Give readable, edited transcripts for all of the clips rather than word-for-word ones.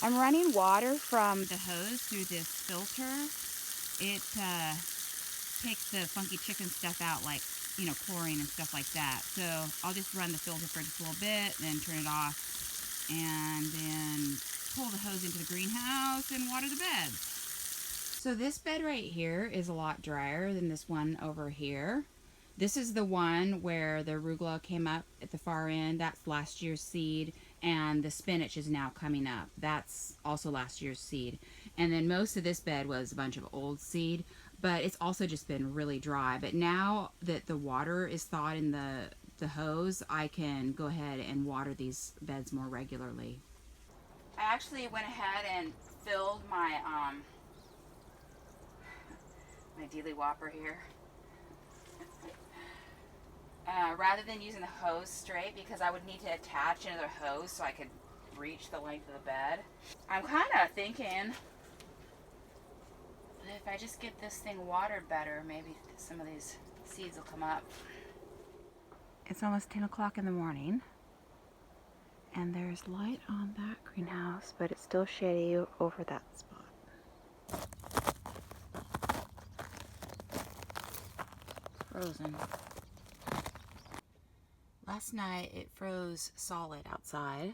I'm running water from the hose through this filter. It takes the funky chicken stuff out, like, you know, chlorine and stuff like that. So I'll just run the filter for just a little bit, then turn it off, and then pull the hose into the greenhouse and water the beds. So this bed right here is a lot drier than this one over here. This is the one where the arugula came up at the far end. That's last year's seed. And the spinach is now coming up. That's also last year's seed. And then most of this bed was a bunch of old seed. But it's also just been really dry. But now that the water is thawed in the hose, I can go ahead and water these beds more regularly. I actually went ahead and filled my Dealy Whopper here. Rather than using the hose straight, because I would need to attach another hose so I could reach the length of the bed. I'm kind of thinking that if I just get this thing watered better, maybe some of these seeds will come up. It's almost 10 o'clock in the morning, and there's light on that greenhouse, but it's still shady over that spot. Frozen. Last night it froze solid outside.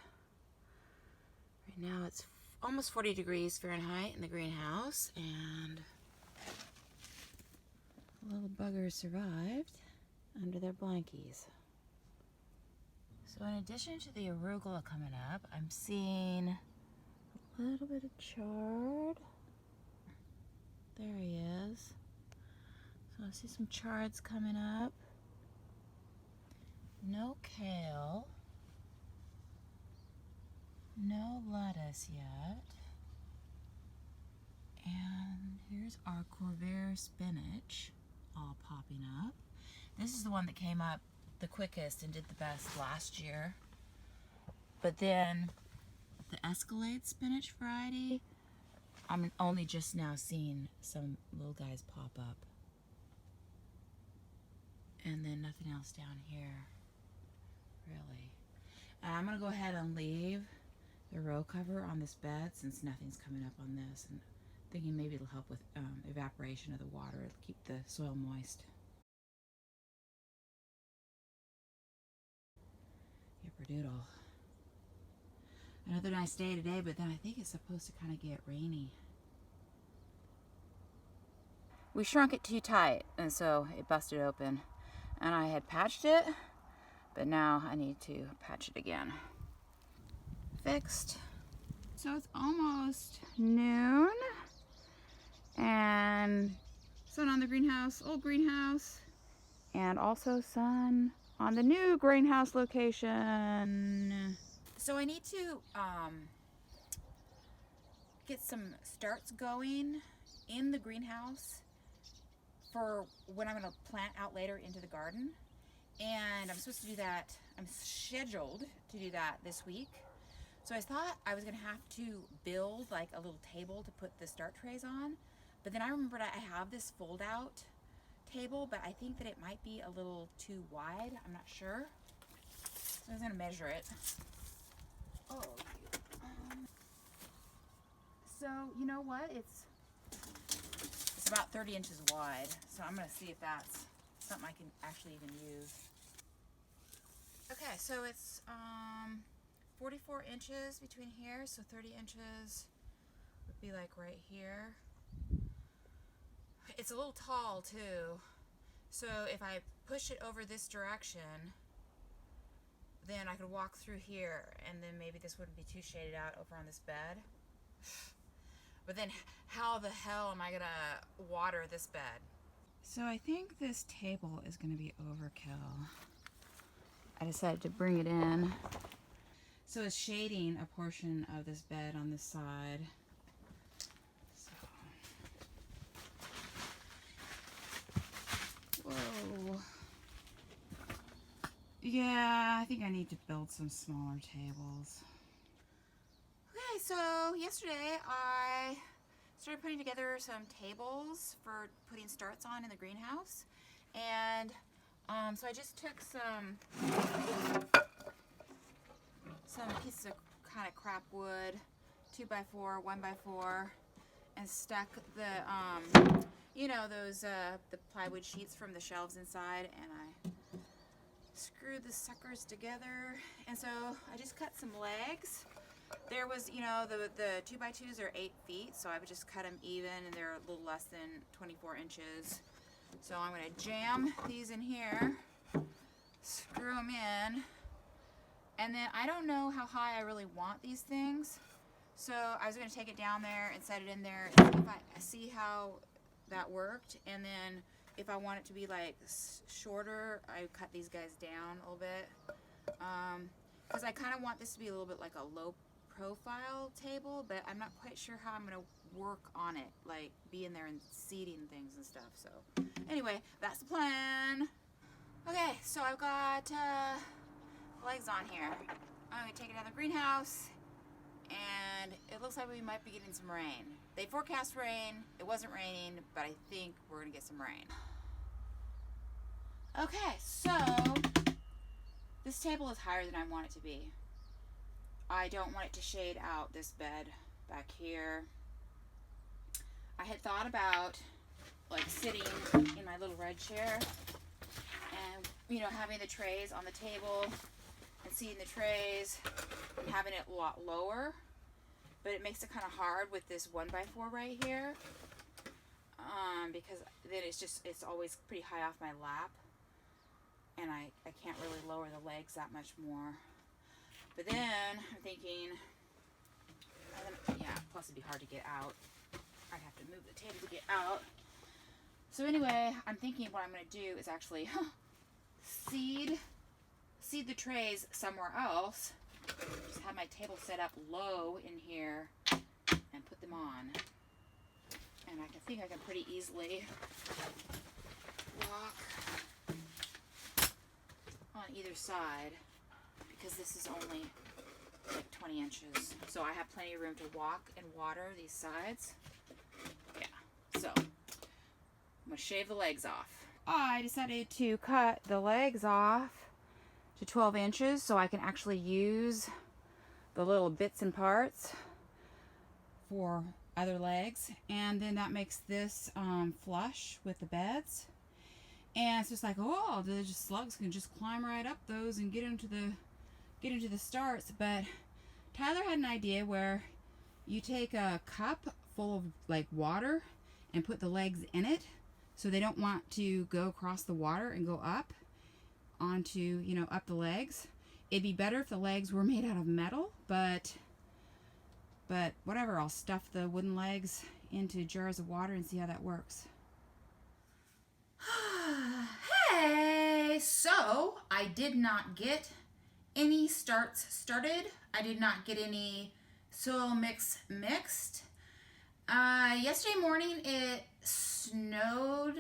Right now it's almost 40 degrees Fahrenheit in the greenhouse, and the little buggers survived under their blankies. So in addition to the arugula coming up, I'm seeing a little bit of chard. There he is. So I see some chards coming up. No kale. No lettuce yet. And here's our Corvair spinach all popping up. This is the one that came up the quickest and did the best last year. But then the Escalade spinach variety, I'm only just now seeing some little guys pop up. And then nothing else down here, really. And I'm gonna go ahead and leave the row cover on this bed since nothing's coming up on this, and thinking maybe it'll help with evaporation of the water. It'll keep the soil moist. Yipperdoodle. Another nice day today, but then I think it's supposed to kind of get rainy. We shrunk it too tight, and so it busted open. And I had patched it, but now I need to patch it again. Fixed. So it's almost noon, and sun on the greenhouse, old greenhouse, and also sun on the new greenhouse location. So I need to get some starts going in the greenhouse for when I'm going to plant out later into the garden. And I'm supposed to do that, I'm scheduled to do that this week. So I thought I was going to have to build like a little table to put the start trays on. But then I remembered I have this fold out table, but I think that it might be a little too wide. I'm not sure. So I was going to measure it. Oh, so you know what? It's about 30 inches wide, so I'm going to see if that's something I can actually even use. Okay, so it's 44 inches between here, so 30 inches would be like right here. It's a little tall too, so if I push it over this direction, then I could walk through here, and then maybe this wouldn't be too shaded out over on this bed. But then how the hell am I gonna water this bed? So I think this table is gonna be overkill. I decided to bring it in. So it's shading a portion of this bed on this side. So. Whoa. Yeah, I think I need to build some smaller tables. Okay, so yesterday I started putting together some tables for putting starts on in the greenhouse, and so I just took some pieces of kind of crap wood 2x4, 1x4, and stuck the, you know, those, the plywood sheets from the shelves inside, and I screwed the suckers together. And so I just cut some legs. There was, you know, the 2x2s are 8 feet, so I would just cut them even, and they're a little less than 24 inches. So I'm gonna jam these in here, screw them in, and then I don't know how high I really want these things. So I was gonna take it down there and set it in there and see if I see how that worked. And then if I want it to be like shorter, I cut these guys down a little bit. Because I kind of want this to be a little bit like a low profile table, but I'm not quite sure how I'm gonna work on it, like be in there and seating things and stuff. So anyway, that's the plan. Okay, so I've got legs on here. I'm gonna take it out of the greenhouse, and it looks like we might be getting some rain. They forecast rain. It wasn't raining, but I think we're gonna get some rain. Okay, so this table is higher than I want it to be. I don't want it to shade out this bed back here. I had thought about like sitting in my little red chair and, you know, having the trays on the table and seeing the trays and having it a lot lower, but it makes it kind of hard with this 1x4 right here, because then it's always pretty high off my lap, and I can't really lower the legs that much more. But then I'm thinking, yeah, plus it'd be hard to get out. I'd have to move the table to get out. So anyway, I'm thinking what I'm going to do is actually seed the trays somewhere else. Just have my table set up low in here and put them on. And I think I can pretty easily walk on either side, because this is only like 20 inches. So I have plenty of room to walk and water these sides. Yeah, so I'm gonna shave the legs off. I decided to cut the legs off to 12 inches so I can actually use the little bits and parts for other legs. And then that makes this flush with the beds. And it's just like, oh, the slugs can just climb right up those and get into the starts. But Tyler had an idea where you take a cup full of like water and put the legs in it, so they don't want to go across the water and go up onto, you know, up the legs. It'd be better if the legs were made out of metal, but whatever, I'll stuff the wooden legs into jars of water and see how that works. Hey, so I did not get any starts started. I did not get any soil mix mixed. Yesterday morning it snowed,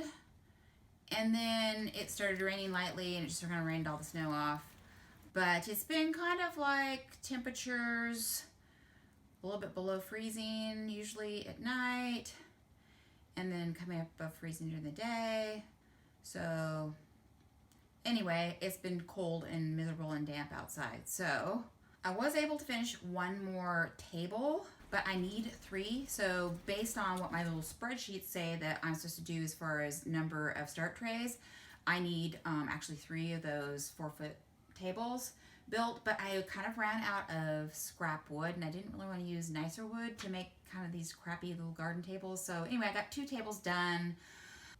and then it started raining lightly, and it just kind of rained all the snow off. But it's been kind of like temperatures a little bit below freezing usually at night, and then coming up above freezing during the day. So anyway, it's been cold and miserable and damp outside. So I was able to finish one more table, but I need 3. So based on what my little spreadsheets say that I'm supposed to do as far as number of start trays, I need actually 3 of those 4-foot tables built. But I kind of ran out of scrap wood, and I didn't really want to use nicer wood to make kind of these crappy little garden tables. So anyway, I got 2 tables done.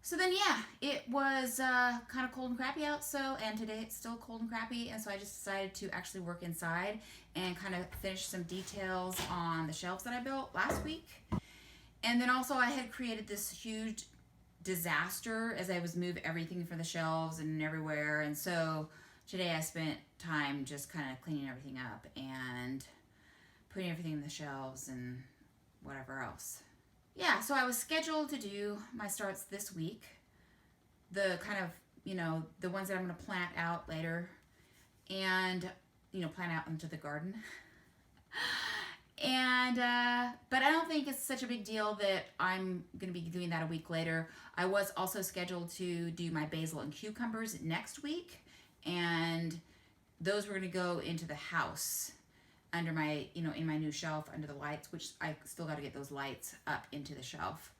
So then, yeah, it was kind of cold and crappy out, and today it's still cold and crappy, and so I just decided to actually work inside and kind of finish some details on the shelves that I built last week. And then also I had created this huge disaster as I was moving everything from the shelves and everywhere, and so today I spent time just kind of cleaning everything up and putting everything in the shelves and whatever else. Yeah, so I was scheduled to do my starts this week. The kind of, you know, the ones that I'm going to plant out later and, you know, plant out into the garden. And, but I don't think it's such a big deal that I'm going to be doing that a week later. I was also scheduled to do my basil and cucumbers next week, and those were going to go into the house. under my, you know, in my new shelf under the lights, which I still got to get those lights up into the shelf.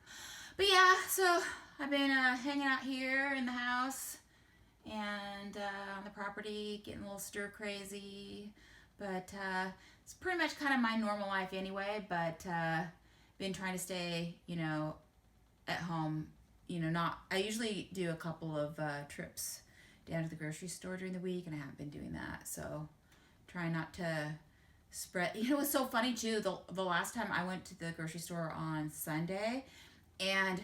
But yeah, so I've been hanging out here in the house and on the property, getting a little stir crazy. But it's pretty much kind of my normal life anyway, but been trying to stay, you know, at home, you know, not, I usually do a couple of trips down to the grocery store during the week, and I haven't been doing that, so trying not to spread, you know, it was so funny too, the last time I went to the grocery store on Sunday, and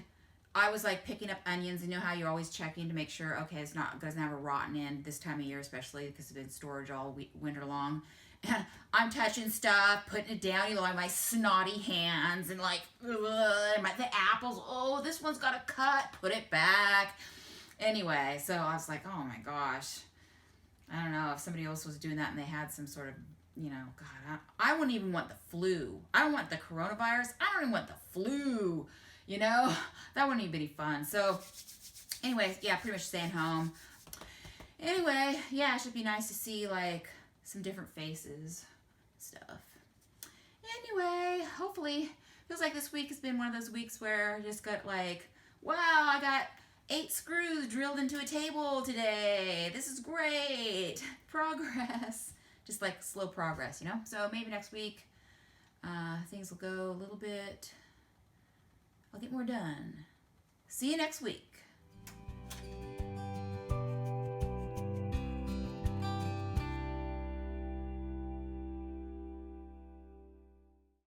I was like picking up onions. You know how you're always checking to make sure, okay, it's not, doesn't have a rotten end this time of year, especially because it's been in storage all winter long. And I'm touching stuff, putting it down, you know, on my snotty hands, and like, ugh, and the apples, oh, this one's got a cut, put it back. Anyway, so I was like, oh my gosh. I don't know if somebody else was doing that and they had some sort of, you know, God, I wouldn't even want the flu. I don't want the coronavirus. I don't even want the flu. You know, that wouldn't even be fun. So, anyway, yeah, pretty much staying home. Anyway, yeah, it should be nice to see, like, some different faces stuff. Anyway, hopefully, feels like this week has been one of those weeks where I just got, like, wow, I got 8 screws drilled into a table today. This is great. Progress. Just, like, slow progress, you know? So, maybe next week, things will go a little bit... I'll get more done. See you next week.